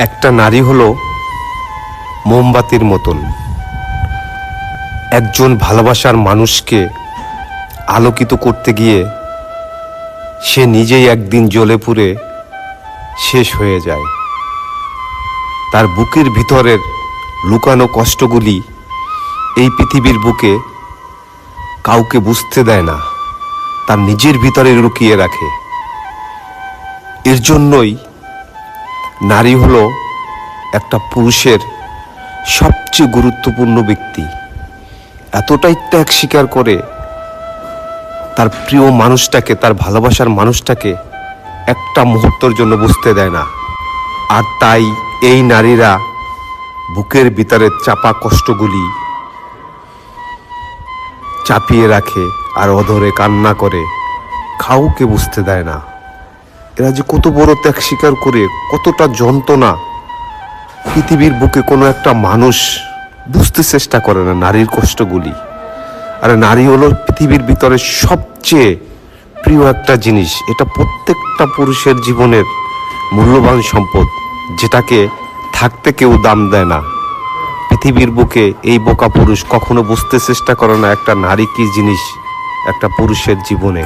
একটা নারী হলো মোমবাতির মতন। একজন ভালোবাসার মানুষকে আলোকিত করতে গিয়ে সে নিজেই একদিন জ্বলে পুড়ে শেষ হয়ে যায়। তার বুকের ভিতরের লুকানো কষ্টগুলি এই পৃথিবীর বুকে কাউকে বুঝতে দেয় না, তার নিজের ভিতরে লুকিয়ে রাখে। এর জন্যই নারী হলো একটা পুরুষের সবচেয়ে গুরুত্বপূর্ণ ব্যক্তি। এতটাই ত্যাগ স্বীকার করে তার প্রিয় মানুষটাকে, তার ভালোবাসার মানুষটাকে একটা মুহূর্তের জন্য বুঝতে দেয় না। আর তাই এই নারীরা বুকের ভিতরে চাপা কষ্টগুলি চাপিয়ে রাখে আর অধরে কান্না করে, কাউকে বুঝতে দেয় না। এরা যে কত বড় ত্যাগ স্বীকার করে, কতটা যন্ত্রণা পৃথিবীর বুকে কোনো একটা মানুষ বুঝতে চেষ্টা করে না নারীর কষ্টগুলি। আর নারী হলো পৃথিবীর ভিতরে সবচেয়ে প্রিয় একটা জিনিস। এটা প্রত্যেকটা পুরুষের জীবনের মূল্যবান সম্পদ, যেটাকে থাকতে কেউ দাম দেয় না। পৃথিবীর বুকে এই বোকা পুরুষ কখনো বুঝতে চেষ্টা করে না একটা নারী কী জিনিস একটা পুরুষের জীবনে।